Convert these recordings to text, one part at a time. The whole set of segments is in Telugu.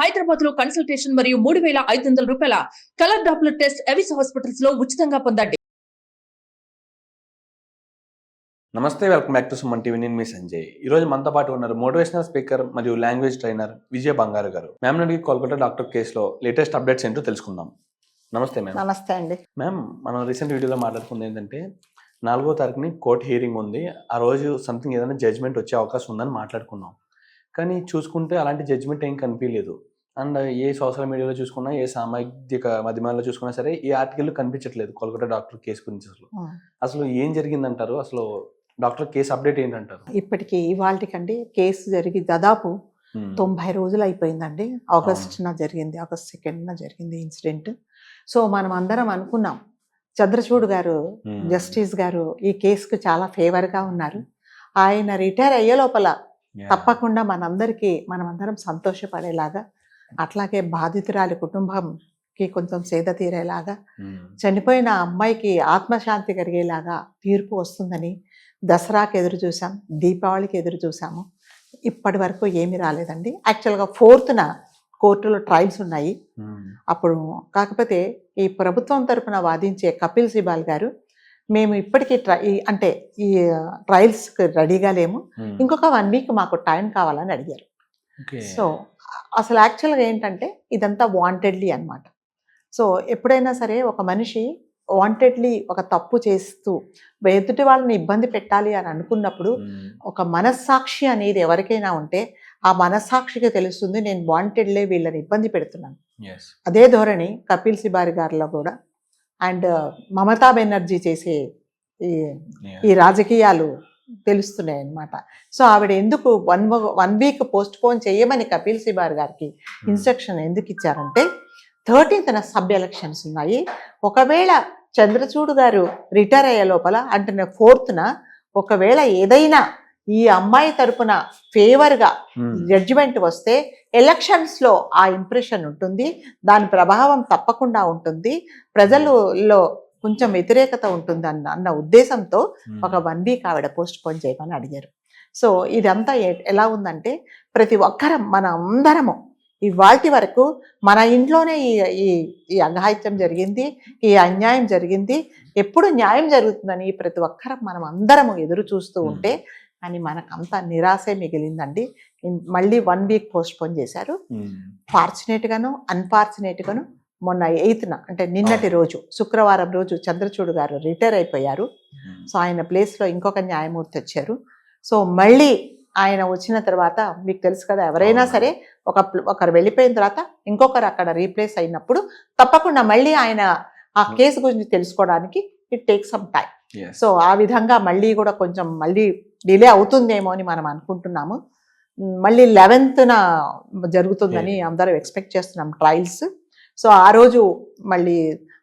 హైదరాబాద్ లో కన్సల్టేషన్ మరియు 3,500 రూపాయల colour Doppler test Avis hospitals లో ఉచితంగా పొందండి. నమస్తే, welcome back to Suman TV. నేను మీ సంజయ్. ఈ రోజు మనతో పాటు ఉన్నారు మోటివేషనల్ స్పీకర్ మరియు లాంగ్వేజ్ ట్రైనర్ విజయ బంగారు గారు. మ్యామ్ అడిగి కోల్కతా డాక్టర్ కేసులో లేటెస్ట్ అప్డేట్స్ ఏంటో తెలుసుకుందాం. నమస్తే మ్యామ్. నమస్తే అండి. మ్యామ్, మనం రీసెంట్ వీడియోలో మాట్లాడుకుంది ఏంటంటే 4వ తారీఖుని కోర్ట్ హియరింగ్ ఉంది. ఆ రోజు సంథింగ్ ఏదైనా జడ్జ్మెంట్ వచ్చే అవకాశం ఉందని మాట్లాడుకున్నాం. కానీ చూసుకుంటే అలాంటి జడ్జ్మెంట్ ఏం కనిపించలేదు. అండ్ ఏ సోషల్ మీడియాలో చూసుకున్నా, ఏ సామాజిక మాధ్యమాల్లో చూసుకున్నా సరే ఈ ఆర్టికల్ కనిపించట్లేదు కోల్కతా డాక్టర్ కేసు గురించి. అసలు ఏం జరిగిందంటారు? అసలు డాక్టర్ కేసు అప్డేట్ ఏంటంటారు? ఇప్పటికి ఇవాళకండి కేసు జరిగి దాదాపు 90 రోజులు అయిపోయిందండి. ఆగస్టున జరిగింది, ఆగస్ట్ 2న జరిగింది ఇన్సిడెంట్. సో మనం అందరం అనుకున్నాం చంద్రచూడ్ గారు, జస్టిస్ గారు ఈ కేసుకు చాలా ఫేవర్గా ఉన్నారు. ఆయన రిటైర్ అయ్యే లోపల తప్పకుండా మనమందరం సంతోషపడేలాగా, అట్లాగే బాధితురాలి కుటుంబంకి కొంచెం సేద తీరేలాగా, చనిపోయిన అమ్మాయికి ఆత్మశాంతి కలిగేలాగా తీర్పు వస్తుందని దసరాకి ఎదురు చూసాం, దీపావళికి ఎదురు చూసాము. ఇప్పటి వరకు ఏమీ రాలేదండి. యాక్చువల్గా 4న కోర్టులో ట్రయల్స్ ఉన్నాయి. అప్పుడు కాకపోతే ఈ ప్రభుత్వం తరఫున వాదించే కపిల్ సిబాల్ గారు, మేము ఇప్పటికీ ఈ ట్రయల్స్కి రెడీగా లేము, ఇంకొక 1 వీక్ మాకు టైం కావాలని అడిగారు. సో అసలు యాక్చువల్గా ఏంటంటే ఇదంతా వాంటెడ్లీ అన్నమాట. సో ఎప్పుడైనా సరే ఒక మనిషి వాంటెడ్లీ ఒక తప్పు చేస్తూ ఎదుటి వాళ్ళని ఇబ్బంది పెట్టాలి అని అనుకున్నప్పుడు ఒక మనస్సాక్షి అనేది ఎవరికైనా ఉంటే ఆ మనస్సాక్షికి తెలుస్తుంది, నేను వాంటెడ్లే వీళ్ళని ఇబ్బంది పెడుతున్నాను. అదే ధోరణి కపిల్ సిబాల్ గారిలో కూడా, అండ్ మమతా బెనర్జీ చేసే ఈ రాజకీయాలు తెలుస్తున్నాయి అన్నమాట. సో ఆవిడ ఎందుకు 1 వీక్ పోస్ట్ పోన్ చేయమని కపిల్ సిబాల్ గారికి ఇన్స్ట్రక్షన్ ఎందుకు ఇచ్చారంటే 13న సబ్ ఎలక్షన్స్ ఉన్నాయి. ఒకవేళ చంద్రచూడ్ గారు రిటైర్ అయ్యే లోపల అంటే 4న ఒకవేళ ఏదైనా ఈ అమ్మాయి తరపున ఫేవర్గా జడ్జిమెంట్ వస్తే ఎలక్షన్స్లో ఆ ఇంప్రెషన్ ఉంటుంది, దాని ప్రభావం తప్పకుండా ఉంటుంది, ప్రజలలో కొంచెం వ్యతిరేకత ఉంటుంది అన్న ఉద్దేశంతో ఒక 1 వీక్ ఆవిడ పోస్ట్ పోన్ చేయమని అడిగారు. సో ఇదంతా ఎలా ఉందంటే ప్రతి ఒక్కరం మన అందరము ఇవాల్టి వరకు మన ఇంట్లోనే ఈ అఘాయిత్యం జరిగింది, ఈ అన్యాయం జరిగింది, ఎప్పుడు న్యాయం జరుగుతుందని ప్రతి ఒక్కరం మనం అందరము ఎదురు చూస్తూ ఉంటే అని మనకంతా నిరాశే మిగిలిందండి. మళ్ళీ 1 వీక్ పోస్ట్ పోన్ చేశారు. ఫార్చునేట్గాను అన్ఫార్చునేట్గాను మొన్న 8న అంటే నిన్నటి రోజు శుక్రవారం రోజు చంద్రచూడ్ గారు రిటైర్ అయిపోయారు. సో ఆయన ప్లేస్లో ఇంకొక న్యాయమూర్తి వచ్చారు. సో మళ్ళీ ఆయన వచ్చిన తర్వాత మీకు తెలుసు కదా, ఎవరైనా సరే ఒకరు వెళ్ళిపోయిన తర్వాత ఇంకొకరు అక్కడ రీప్లేస్ అయినప్పుడు తప్పకుండా మళ్ళీ ఆయన ఆ కేసు గురించి తెలుసుకోవడానికి it take some time. So ఆ విధంగా మళ్ళీ కూడా కొంచెం మళ్ళీ డిలే అవుతుందేమో అని మనం అనుకుంటున్నాము. మళ్ళీ 11న జరుగుతుందని అందరూ ఎక్స్పెక్ట్ చేస్తున్నాం ట్రయల్స్. సో ఆ రోజు మళ్ళీ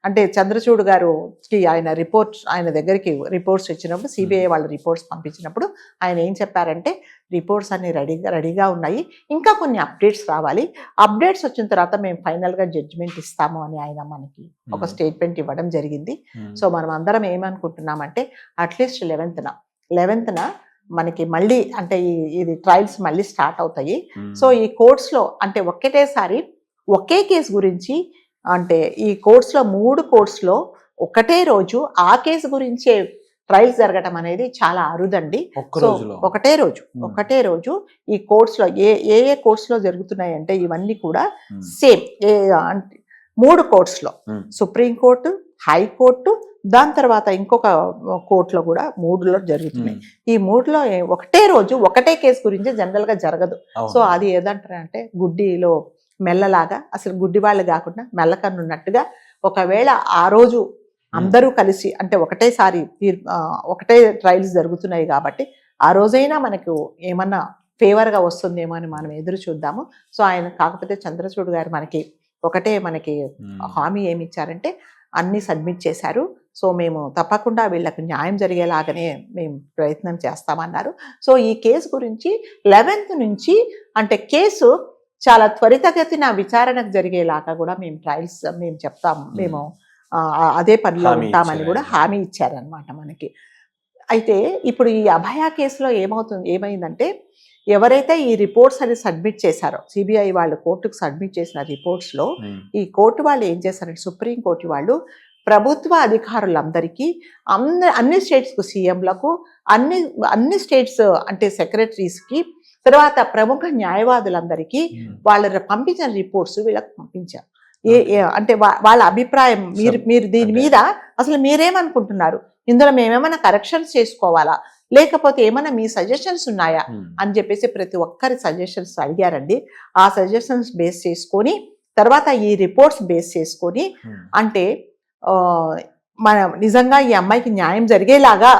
అంటే చంద్రచూడ్ గారుకి ఆయన దగ్గరికి రిపోర్ట్స్ ఇచ్చినప్పుడు, సిబిఐ వాళ్ళు రిపోర్ట్స్ పంపించినప్పుడు ఆయన ఏం చెప్పారంటే రిపోర్ట్స్ అన్ని రెడీగా ఉన్నాయి, ఇంకా కొన్ని అప్డేట్స్ రావాలి, అప్డేట్స్ వచ్చిన తర్వాత మేము ఫైనల్గా జడ్జిమెంట్ ఇస్తాము అని ఆయన మనకి ఒక స్టేట్మెంట్ ఇవ్వడం జరిగింది. సో మనం అందరం ఏమనుకుంటున్నామంటే అట్లీస్ట్ 11న మనకి మళ్ళీ అంటే ఇది ట్రయల్స్ మళ్ళీ స్టార్ట్ అవుతాయి. సో ఈ కోర్ట్స్లో అంటే ఒక్కటేసారి ఒకే కేసు గురించి అంటే ఈ కోర్ట్స్లో 3 కోర్ట్స్లో ఒకటే రోజు ఆ కేసు గురించే ట్రయల్స్ జరగటం అనేది చాలా అరుదండి. సో ఒకటే రోజు ఈ కోర్ట్స్లో ఏ కోర్ట్స్లో జరుగుతున్నాయి అంటే ఇవన్నీ కూడా సేమ్ 3 కోర్ట్స్లో, సుప్రీంకోర్టు, హైకోర్టు, దాని తర్వాత ఇంకొక కోర్టులో కూడా 3లో జరుగుతున్నాయి. ఈ 3లో ఒకటే రోజు ఒకటే కేసు గురించి జనరల్గా జరగదు. సో అది ఏదంటారంటే గుడ్డిలో మెల్లలాగా, అసలు గుడ్డి వాళ్ళు కాకుండా మెల్లకన్నున్నట్టుగా ఒకవేళ ఆ రోజు అందరూ కలిసి అంటే ఒకటే ట్రయల్స్ జరుగుతున్నాయి కాబట్టి ఆ రోజైనా మనకు ఏమన్నా ఫేవర్గా వస్తుందేమో అని మనం ఎదురు చూద్దాము. సో ఆయన కాకపోతే చంద్రచూడ్ గారు మనకి హామీ ఏమి ఇచ్చారంటే అన్నీ సబ్మిట్ చేశారు. సో మేము తప్పకుండా వీళ్ళకు న్యాయం జరిగేలాగానే మేము ప్రయత్నం చేస్తామన్నారు. సో ఈ కేసు గురించి 11th నుంచి అంటే కేసు చాలా త్వరితగతిన విచారణకు జరిగేలాగా కూడా మేము చెప్తాము, మేము అదే పనిలో ఉంటామని కూడా హామీ ఇచ్చారనమాట మనకి. అయితే ఇప్పుడు ఈ అభయ కేసులో ఏమైందంటే ఎవరైతే ఈ రిపోర్ట్స్ అని సబ్మిట్ చేశారో, సిబిఐ వాళ్ళు కోర్టుకు సబ్మిట్ చేసిన రిపోర్ట్స్లో ఈ కోర్టు వాళ్ళు ఏం చేశారంటే, సుప్రీంకోర్టు వాళ్ళు ప్రభుత్వ అధికారులందరికీ అన్ని స్టేట్స్కు, సీఎంలకు, అన్ని స్టేట్స్ అంటే సెక్రటరీస్కి, తర్వాత ప్రముఖ న్యాయవాదులందరికీ వాళ్ళ పంపించిన రిపోర్ట్స్ వీళ్ళకి పంపించారు. అంటే వాళ్ళ అభిప్రాయం, మీరు దీని మీద అసలు మీరేమనుకుంటున్నారు, ఇందులో మేమేమైనా కరెక్షన్స్ చేసుకోవాలా, లేకపోతే ఏమైనా మీ సజెషన్స్ ఉన్నాయా అని చెప్పేసి ప్రతి ఒక్కరి సజెషన్స్ అడిగారండి. ఆ సజెషన్స్ బేస్ చేసుకొని, తర్వాత ఈ రిపోర్ట్స్ బేస్ చేసుకొని, అంటే మన నిజంగా ఈ అమ్మాయికి న్యాయం జరిగేలాగా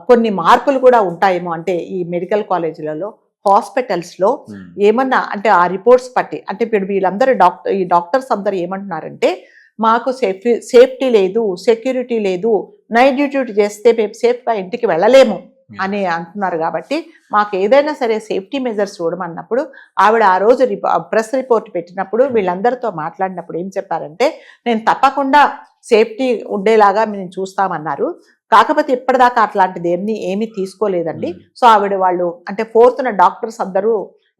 కొన్ని మార్పులు కూడా ఉంటాయేమో, అంటే ఈ మెడికల్ కాలేజీలలో, హాస్పిటల్స్లో ఏమన్నా అంటే ఆ రిపోర్ట్స్ పట్టి, అంటే ఇప్పుడు వీళ్ళందరూ ఈ డాక్టర్స్ అందరూ ఏమంటున్నారంటే, మాకు సేఫ్టీ లేదు, సెక్యూరిటీ లేదు, నైట్ డ్యూటీ చేస్తే మేము సేఫ్గా ఇంటికి వెళ్ళలేము అని అంటున్నారు. కాబట్టి మాకు ఏదైనా సరే సేఫ్టీ మెజర్స్ చూడమన్నప్పుడు, ఆవిడ ఆ రోజు ప్రెస్ రిపోర్ట్ పెట్టినప్పుడు వీళ్ళందరితో మాట్లాడినప్పుడు ఏం చెప్పారంటే, నేను తప్పకుండా సేఫ్టీ ఉండేలాగా మేము చూస్తామన్నారు. కాకపోతే ఇప్పటిదాకా అట్లాంటిది ఏమీ తీసుకోలేదండి. సో ఆవిడ వాళ్ళు అంటే 4th డాక్టర్స్ అందరూ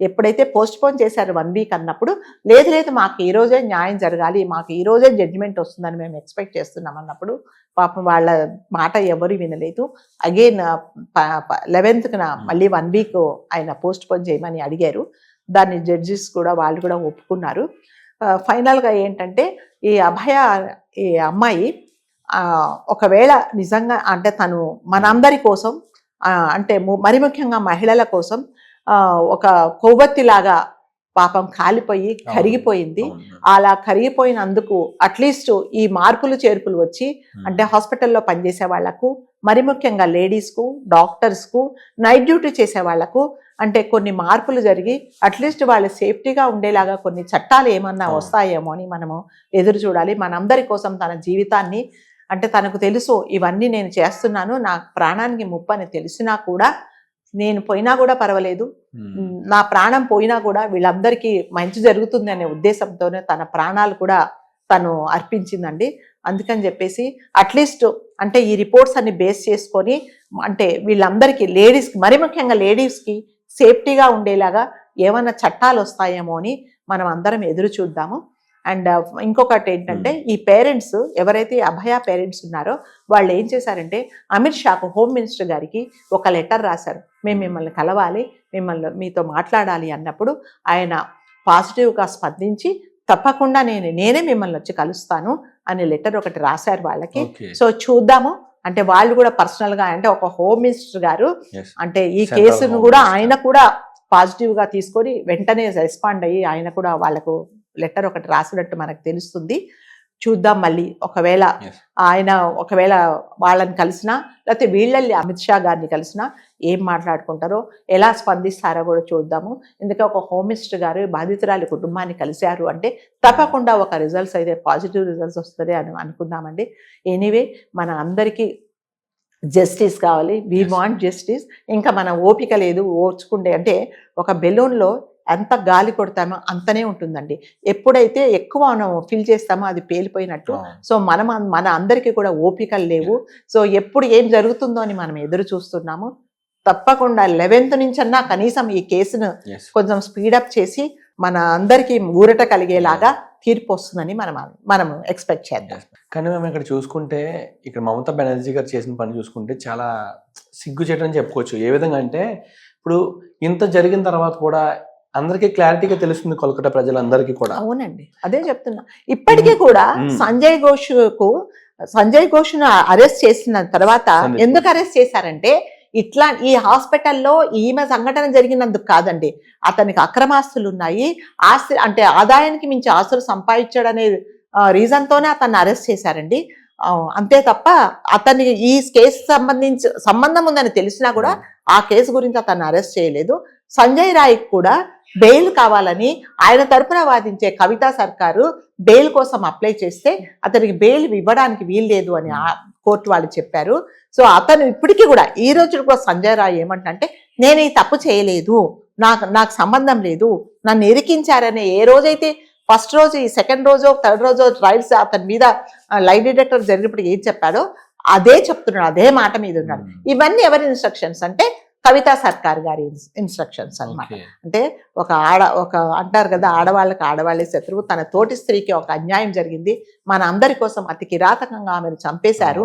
ఎప్పుడైతే పోస్ట్పోన్ చేశారు 1 వీక్ అన్నప్పుడు, లేదు మాకు ఈ రోజే న్యాయం జరగాలి, మాకు ఈ రోజే జడ్జిమెంట్ వస్తుందని మేము ఎక్స్పెక్ట్ చేస్తున్నాం అన్నప్పుడు, పాపం వాళ్ళ మాట ఎవరు వినలేదు. అగైన్ 11th మళ్ళీ 1 వీక్ ఆయన పోస్ట్పోన్ చేయమని అడిగారు. దాన్ని జడ్జిస్ కూడా వాళ్ళు కూడా ఒప్పుకున్నారు. ఫైనల్గా ఏంటంటే, ఈ అమ్మాయి ఒకవేళ నిజంగా అంటే తను మనందరి కోసం, అంటే మరి ముఖ్యంగా మహిళల కోసం ఒక కొవ్వొత్తిలాగా పాపం కాలిపోయి కరిగిపోయింది. అలా కరిగిపోయినందుకు అట్లీస్ట్ ఈ మార్పులు చేర్పులు వచ్చి, అంటే హాస్పిటల్లో పనిచేసే వాళ్లకు, మరి ముఖ్యంగా లేడీస్కు, డాక్టర్స్కు, నైట్ డ్యూటీ చేసే వాళ్లకు అంటే కొన్ని మార్పులు జరిగి అట్లీస్ట్ వాళ్ళు సేఫ్టీగా ఉండేలాగా కొన్ని చట్టాలు ఏమన్నా వస్తాయేమో అని మనము ఎదురు చూడాలి. మనందరి కోసం తన జీవితాన్ని, అంటే తనకు తెలుసు ఇవన్నీ నేను చేస్తున్నాను, నా ప్రాణానికి ముప్పు అని తెలిసినా కూడా, నేను పోయినా కూడా పర్వాలేదు, నా ప్రాణం పోయినా కూడా వీళ్ళందరికీ మంచి జరుగుతుంది అనే ఉద్దేశంతోనే తన ప్రాణాలు కూడా తను అర్పించిందండి. అందుకని చెప్పేసి అట్లీస్ట్ అంటే ఈ రిపోర్ట్స్ అన్ని బేస్ చేసుకొని, అంటే వీళ్ళందరికీ లేడీస్కి, మరి ముఖ్యంగా లేడీస్కి సేఫ్టీగా ఉండేలాగా ఏమైనా చట్టాలు వస్తాయేమో అని మనం అందరం ఎదురు చూద్దాము. అండ్ ఇంకొకటి ఏంటంటే, ఈ పేరెంట్స్ ఎవరైతే అభయ పేరెంట్స్ ఉన్నారో వాళ్ళు ఏం చేశారంటే, అమిత్ షాకు, హోమ్ మినిస్టర్ గారికి ఒక లెటర్ రాశారు. మేము మిమ్మల్ని కలవాలి, మీతో మాట్లాడాలి అన్నప్పుడు ఆయన పాజిటివ్గా స్పందించి తప్పకుండా నేనే మిమ్మల్ని వచ్చి కలుస్తాను అనే లెటర్ ఒకటి రాశారు వాళ్ళకి. సో చూద్దాము, అంటే వాళ్ళు కూడా పర్సనల్గా, అంటే ఒక హోమ్ మినిస్టర్ గారు అంటే ఈ కేసును కూడా ఆయన కూడా పాజిటివ్గా తీసుకొని వెంటనే రెస్పాండ్ అయ్యి ఆయన కూడా వాళ్ళకు లెటర్ ఒకటి రాసినట్టు మనకు తెలుస్తుంది. చూద్దాం మళ్ళీ ఒకవేళ వాళ్ళని కలిసినా, లేకపోతే వీళ్ళల్ని అమిత్ షా గారిని కలిసినా ఏం మాట్లాడుకుంటారో, ఎలా స్పందిస్తారో కూడా చూద్దాము. ఎందుకంటే ఒక హోమ్ మినిస్టర్ గారు బాధితురాలి కుటుంబాన్ని కలిశారు అంటే తప్పకుండా ఒక రిజల్ట్స్ అయితే పాజిటివ్ రిజల్ట్స్ వస్తుంది అని అనుకుందామండి. ఎనీవే మన అందరికీ జస్టిస్ కావాలి, వీ వాంట్ జస్టిస్. ఇంకా మన ఓపిక లేదు, ఓర్చుకుంటే, అంటే ఒక బెలూన్లో ఎంత గాలి కొడతామో అంతనే ఉంటుందండి. ఎప్పుడైతే ఎక్కువ మనం ఫిల్ చేస్తామో అది పేలిపోయినట్టు. సో మన అందరికీ కూడా ఓపికలు లేవు. సో ఎప్పుడు ఏం జరుగుతుందో అని మనం ఎదురు చూస్తున్నాము. తప్పకుండా 11th నుంచన్నా కనీసం ఈ కేసును కొంచెం స్పీడప్ చేసి మన అందరికీ ఊరట కలిగేలాగా తీర్పు వస్తుందని మనం ఎక్స్పెక్ట్ చేద్దాం. కానీ మేము ఇక్కడ చూసుకుంటే, ఇక్కడ మమతా బెనర్జీ గారు చేసిన పని చూసుకుంటే చాలా సిగ్గుచేటని చెప్పుకోవచ్చు. ఏ విధంగా అంటే, ఇప్పుడు ఇంత జరిగిన తర్వాత కూడా అందరికీ క్లారిటీగా తెలుస్తుంది కోల్కతా ప్రజలందరికీ కూడా. అవునండి, అదే చెప్తున్నా. ఇప్పటికీ కూడా సంజయ్ ఘోష్ను అరెస్ట్ చేసిన తర్వాత ఎందుకు అరెస్ట్ చేశారంటే, ఇట్లా ఈ హాస్పిటల్లో ఈమె సంఘటన జరిగినందుకు కాదండి, అతనికి అక్రమాస్తులు ఉన్నాయి, అంటే ఆదాయానికి మించి ఆస్తులు సంపాదించాడనే రీజన్తోనే అతన్ని అరెస్ట్ చేశారండి. అంతే తప్ప అతనికి ఈ కేసు సంబంధం ఉందని తెలిసినా కూడా ఆ కేసు గురించి అతన్ని అరెస్ట్ చేయలేదు. సంజయ్ రాయ్కి కూడా బెయిల్ కావాలని ఆయన తరపున వాదించే కవితా సర్కారు బెయిల్ కోసం అప్లై చేస్తే అతనికి బెయిల్ ఇవ్వడానికి వీల్లేదు అని కోర్టు వాళ్ళు చెప్పారు. సో అతను ఇప్పటికీ కూడా ఈ రోజు కూడా సంజయ్ రాయ్ ఏమంటే, నేను ఈ తప్పు చేయలేదు, నాకు సంబంధం లేదు, నన్ను ఇరికించారనే ఏ రోజైతే ఫస్ట్ రోజు, ఈ సెకండ్ రోజు, థర్డ్ రోజు ట్రయల్స్ అతని మీద లై డిటెక్టర్ జరిగినప్పుడు ఏం చెప్పాడో అదే చెప్తున్నాడు, అదే మాట మీద ఉన్నాడు. ఇవన్నీ ఎవరి ఇన్స్ట్రక్షన్స్ అంటే కవితా సర్కార్ గారి ఇన్స్ట్రక్షన్స్ అన్నమాట. అంటే ఒక అంటారు కదా, ఆడవాళ్ళకి ఆడవాళ్ళే శత్రువు. తన తోటి స్త్రీకి ఒక అన్యాయం జరిగింది, మన అందరి కోసం అతి కిరాతకంగా ఆమెను చంపేశారు,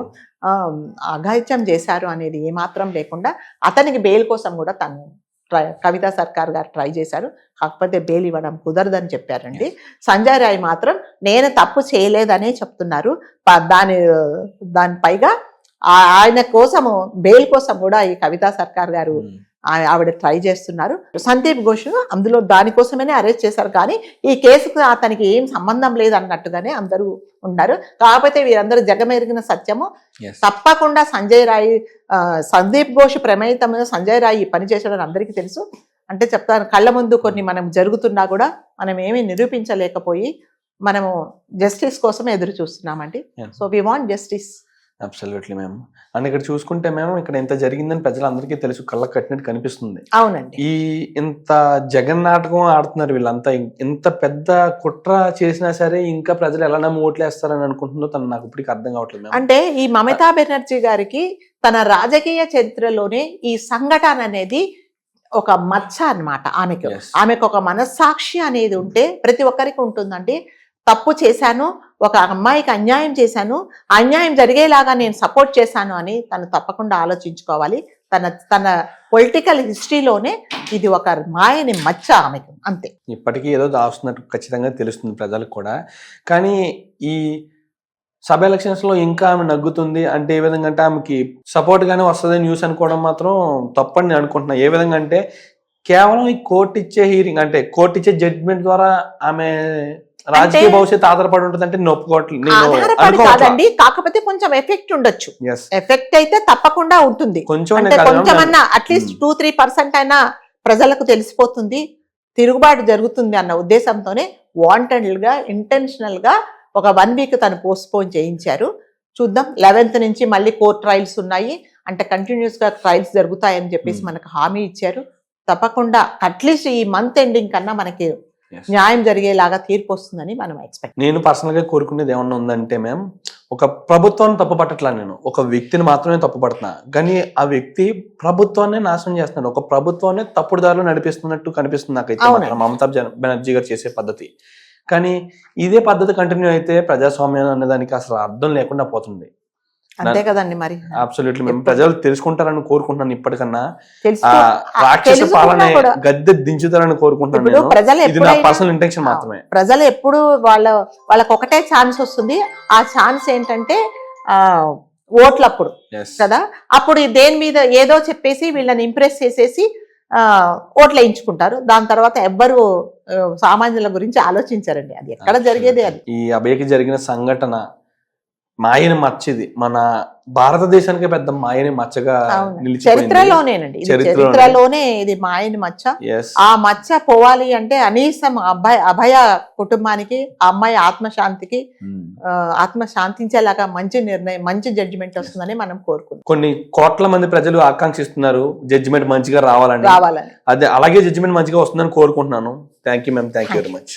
అఘాయిత్యం చేశారు అనేది ఏమాత్రం లేకుండా అతనికి బెయిల్ కోసం కూడా తను కవితా సర్కార్ గారు ట్రై చేశారు. కాకపోతే బెయిల్ ఇవ్వడం కుదరదని చెప్పారండి. సంజయ్ రాయ్ మాత్రం నేను తప్పు చేయలేదనే చెప్తున్నారు. దాని పైగా ఆయన కోసము బెయిల్ కోసం కూడా ఈ కవితా సర్కార్ గారు ఆవిడ ట్రై చేస్తున్నారు. సందీప్ ఘోష్ అందులో దానికోసమే అరెస్ట్ చేశారు, కానీ ఈ కేసుకు అతనికి ఏం సంబంధం లేదు అన్నట్టుగానే అందరూ ఉన్నారు. కాకపోతే వీరందరూ జగమెరిగిన సత్యము, తప్పకుండా సంజయ్ రాయ్ సందీప్ ఘోష్ ప్రమేయతంలో సంజయ్ రాయ్ ఈ పని చేశాడని అందరికీ తెలుసు. అంటే చెప్తాను, కళ్ళ ముందు కొన్ని మనం జరుగుతున్నా కూడా మనం ఏమీ నిరూపించలేకపోయి మనము జస్టిస్ కోసం ఎదురు చూస్తున్నామండి. So we want justice. Absolutely ma'am. And ఇక్కడ చూసుకుంటే మేము ఇక్కడ ఎంత జరిగిందని ప్రజలందరికీ తెలుసు, కళ్ళకు కట్టినట్టు కనిపిస్తుంది. అవునండి. ఇంత జగన్ నాటకం ఆడుతున్నారు వీళ్ళంతా. ఇంత పెద్ద కుట్ర చేసినా సరే ఇంకా ప్రజలు ఎలా నమ్మి ఓట్లేస్తారని అనుకుంటుందో నాకు ఇప్పటికి అర్థం కావట్లేదు. అంటే ఈ మమతా బెనర్జీ గారికి తన రాజకీయ చరిత్రలోనే ఈ సంఘటన అనేది ఒక మచ్చ అన్నమాట. ఆమెకు ఒక మనస్సాక్షి అనేది ఉంటే ప్రతి ఒక్కరికి ఉంటుందండి. తప్పు చేశాను, ఒక అమ్మాయికి అన్యాయం చేశాను, అన్యాయం జరిగేలాగా నేను సపోర్ట్ చేశాను అని తను తప్పకుండా ఆలోచించుకోవాలి. తన పొలిటికల్ హిస్టరీలోనే ఇది ఒక మాయని మచ్చ ఆమెకు, అంతే. ఇప్పటికీ ఏదో దాస్తున్నట్టు ఖచ్చితంగా తెలుస్తుంది ప్రజలకు కూడా. కానీ ఈ సబ్ ఎలక్షన్స్ లో ఇంకా ఆమె నగ్గుతుంది అంటే ఏ విధంగా అంటే ఆమెకి సపోర్ట్ గానే వస్తుంది న్యూస్ అనుకోవడం మాత్రం తప్పని నేను అనుకుంటున్నా. ఏ విధంగా అంటే కేవలం ఈ కోర్టు ఇచ్చే హీరింగ్ అంటే కోర్టు ఇచ్చే జడ్జిమెంట్ ద్వారా ఆమె రాజకీయ భవిష్యత్తు ఆధారపడి ఉంటుంది అంటే కాదండి. కాకపోతే కొంచెం ఎఫెక్ట్ ఉండొచ్చు. ఎఫెక్ట్ అయితే తప్పకుండా ఉంటుంది. కొంచెమన్నా అట్లీస్ట్ 2-3% అయినా ప్రజలకు తెలిసిపోతుంది, తిరుగుబాటు జరుగుతుంది అన్న ఉద్దేశంతోనే వాంటెడ్ గా ఇంటెన్షనల్ గా ఒక 1 వీక్ తను పోస్ట్పోన్ చేయించారు. చూద్దాం, 11th నుంచి మళ్ళీ కోర్ట్ ట్రయల్స్ ఉన్నాయి అంటే కంటిన్యూస్ గా ట్రయల్స్ జరుగుతాయని చెప్పేసి మనకు హామీ ఇచ్చారు. తప్పకుండా అట్లీస్ట్ ఈ మంత్ ఎండింగ్ కన్నా మనకి న్యాయం జరిగేలాగా తీర్పు వస్తుందని మనం ఎక్స్పెక్ట్. నేను పర్సనల్ గా కోరుకునేది ఏమన్నా ఉందంటే మ్యామ్, ఒక ప్రభుత్వాన్ని తప్పు పట్టట్లా, నేను ఒక వ్యక్తిని మాత్రమే తప్పు పడుతున్నా. కానీ ఆ వ్యక్తి ప్రభుత్వాన్ని నాశనం చేస్తున్నాడు, ఒక ప్రభుత్వాన్ని తప్పుడు దారిలో నడిపిస్తున్నట్టు కనిపిస్తుంది నాకైతే మమతా బెనర్జీ గారు చేసే పద్ధతి. కానీ ఇదే పద్ధతి కంటిన్యూ అయితే ప్రజాస్వామ్యం అనే దానికి అసలు అర్థం లేకుండా పోతుంది. అంతే కదండి మరి. అబ్సల్యూట్లీ మేము ప్రజలు తెలుసుకుంటారని కోరుకుంటున్నాను. ఇప్పటికన్నా రాక్షస పాలన గద్దె దించుతారని కోరుకుంటున్నాను. ఇది నా పర్సనల్ ఇంటెన్షన్ మాత్రమే. ప్రజలు ఎప్పుడు వాళ్ళకి ఒకటే ఛాన్స్ వస్తుంది. ఆ ఛాన్స్ ఏంటంటే ఓట్లప్పుడు కదా. అప్పుడు దేని మీద ఏదో చెప్పేసి వీళ్ళని ఇంప్రెస్ చేసేసి ఓట్లు వేయించుకుంటారు. దాని తర్వాత ఎవ్వరు సామాన్యుల గురించి ఆలోచించారండి. అది ఎక్కడ జరిగేది. అది ఈ అభయకి జరిగిన సంఘటన మాయని మచ్చిది, మన భారతదేశానికి పెద్ద మాయని మచ్చగా చరిత్రలోనేనండి. చరిత్రలోనే ఇది మాయని మచ్చ. ఆ మచ్చ పోవాలి అంటే కనీసం అభయ కుటుంబానికి, ఆ అమ్మాయి ఆత్మశాంతికి ఆత్మశాంతించేలాగా మంచి నిర్ణయం, మంచి జడ్జిమెంట్ వస్తుందని మనం కోరుకుంటాం. కొన్ని కోట్ల మంది ప్రజలు ఆకాంక్షిస్తున్నారు జడ్జిమెంట్ మంచిగా రావాలని. అదే అలాగే జడ్జిమెంట్ మంచిగా వస్తుందని కోరుకుంటున్నాను. Thank you ma'am. Thank you very much.